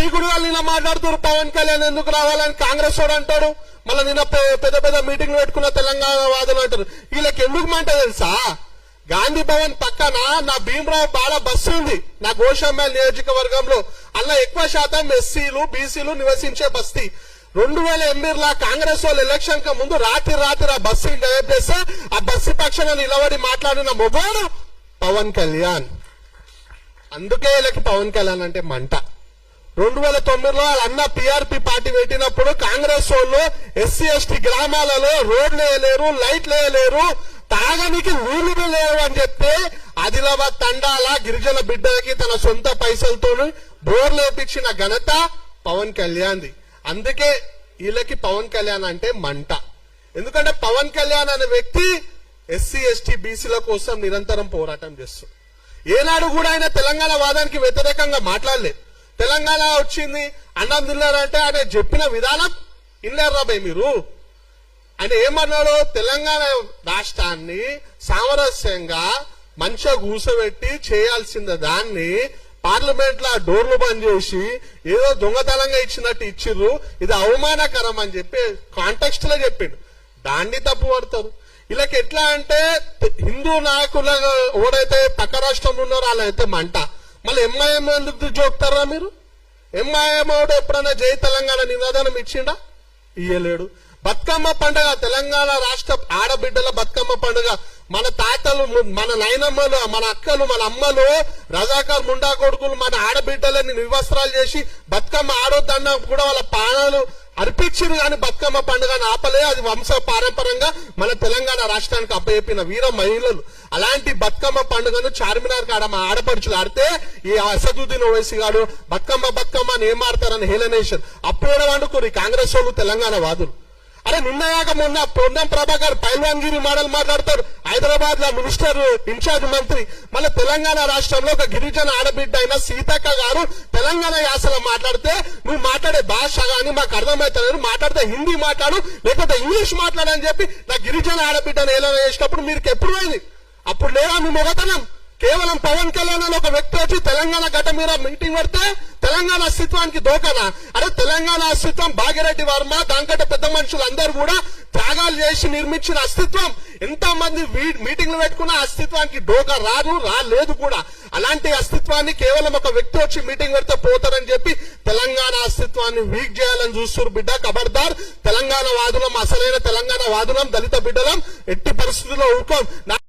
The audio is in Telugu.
పీకుడు వాళ్ళు నిన్న మాట్లాడుతారు పవన్ కళ్యాణ్ ఎందుకు రావాలని కాంగ్రెస్ వాడు అంటాడు. మళ్ళీ నిన్న పెద్ద పెద్ద మీటింగ్లు పెట్టుకున్న తెలంగాణ వాదులు అంటారు. వీళ్ళకి ఎందుకు మాట తెలుసా? గాంధీ భవన్ పక్కన నా భీమరావు బాల బస్సు ఉంది నా గోషామల్ నియోజకవర్గంలో. అలా ఎక్కువ శాతం ఎస్సీలు బీసీలు నివసించే బస్తీ. 2008 కాంగ్రెస్ వాళ్ళు ఎలక్షన్ కు ముందు రాత్రి ఆ బస్సు డైవర్ట్ చేస్తే ఆ బస్సు పక్షాన నిలబడి మాట్లాడిన మొబైల్ పవన్ కళ్యాణ్. అందుకే వీళ్ళకి పవన్ కళ్యాణ్ అంటే మంట. 2009 అన్న పిఆర్పి పార్టీ పెట్టినప్పుడు కాంగ్రెస్ వాళ్ళు ఎస్సీ ఎస్టీ గ్రామాలలో రోడ్లు వేయలేరు, లైట్లు వేయలేరు, తాగనికి నీళ్లు లేవు అని చెప్తే ఆదిలాబాద్ తండాల గిరిజన బిడ్డలకి తన సొంత పైసలతో బోర్లు వేపించిన ఘనత పవన్ కళ్యాణ్ది. అందుకే వీళ్ళకి పవన్ కళ్యాణ్ అంటే మంట. ఎందుకంటే పవన్ కళ్యాణ్ అనే వ్యక్తి ఎస్సీ ఎస్టీ బీసీల కోసం నిరంతరం పోరాటం చేస్తాడు. ఏనాడు కూడా ఆయన తెలంగాణ వాదానికి వ్యతిరేకంగా మాట్లాడలేదు. తెలంగాణ వచ్చింది అన్నం తిన్నారంటే ఆయన చెప్పిన విధానం ఇన్నారా భయ్ మీరు? ఆయన ఏమన్నాడు? తెలంగాణ రాష్ట్రాన్ని సామరస్యంగా మంచిగా కూర్చోబెట్టి చేయాల్సిన దాన్ని పార్లమెంట్ లో డోర్లు బంద్ చేసి ఏదో దొంగతనంగా ఇచ్చినట్టు ఇచ్చిర్రు, ఇది అవమానకరం అని చెప్పి కాంటెక్స్ట్ లో చెప్పిండు. దాన్ని తప్పు పడతారు. వీళ్ళకి ఎట్లా అంటే హిందూ నాయకుల ఎవరైతే పక్క రాష్ట్రంలో ఉన్నారో వాళ్ళైతే మంట. మళ్ళీ ఎంఐఎం ఎందుకు జోక్తారా మీరు? ఎంఐఎం ఎప్పుడైనా జై తెలంగాణ నినాదనం ఇచ్చిండా? ఇయ్యలేడు. బతుకమ్మ పండుగ తెలంగాణ రాష్ట్ర ఆడబిడ్డల బతుకమ్మ పండుగ మన తాతలు, మన నాయనమ్మలు, మన అక్కలు, మన అమ్మలు, రజాకార్ ముండా కొడుకులు మన ఆడబిడ్డలని నిర్వస్త్రాలు చేసి బతుకమ్మ ఆడొద్దన్న కూడా వాళ్ళ ప్రాణాలు అర్పించారు. కానీ బతుకమ్మ పండుగను ఆపలే. అది వంశ పారంపరంగా మన తెలంగాణ రాష్ట్రానికి అప్పచెప్పిన వీర మహిళలు. అలాంటి బతుకమ్మ పండుగను చార్మినార్ కాడ మా ఆడపడుచులు ఆడితే ఈ అసదుద్దీన్ ఓవైసీ గాడు బతుకమ్మ అని ఏం ఆడతారని హేళనేషన్ అప్పుడు వండుకోరు ఈ కాంగ్రెస్ వాళ్ళు తెలంగాణ వాదులు. అరే నిన్నయాక మొన్న పొన్నం ప్రభాకర్ పైల్వాన్గిరి మోడల్ మాట్లాడతారు. హైదరాబాద్ లో మినిస్టర్ ఇన్ఛార్జ్ మంత్రి. మళ్ళీ తెలంగాణ రాష్ట్రంలో ఒక గిరిజన ఆడబిడ్డ అయిన సీతక్క గారు తెలంగాణ యాసలో మాట్లాడితే నువ్వు మాట్లాడే భాష గాని మాకు అర్థమవుతుంది, మాట్లాడితే హిందీ మాట్లాడు లేకపోతే ఇంగ్లీష్ మాట్లాడని చెప్పి నా గిరిజన ఆడబిడ్డను ఎలా చేసినప్పుడు మీరు ఎప్పుడు పోయింది? అప్పుడు లేదా మీ మొగతనం? కేవలం పవన్ కళ్యాణ్ అని ఒక వ్యక్తి వచ్చి తెలంగాణ గడ్డ మీద మీటింగ్ పెడితే తెలంగాణ అస్తిత్వానికి దోకనా? అరే తెలంగాణ అస్తిత్వం భాగ్యరెడ్డి వర్మ దానికంటే పెద్ద మనుషులు అందరూ కూడా త్యాగాలు చేసి నిర్మించిన అస్తిత్వం. ఎంత మంది మీటింగ్లు పెట్టుకున్న అస్తిత్వానికి డోకా రాలేదు కూడా. అలాంటి అస్తిత్వాన్ని కేవలం ఒక వ్యక్తి వచ్చి మీటింగ్ పెడితే పోతారని చెప్పి తెలంగాణ అస్తిత్వాన్ని వీక్ చేయాలని చూస్తున్నారు బిడ్డ. ఖబర్దార్, తెలంగాణ వాదులం, అసలైన తెలంగాణ వాదులం, దళిత బిడ్డలం, ఎట్టి పరిస్థితుల్లో ఊరుకోం.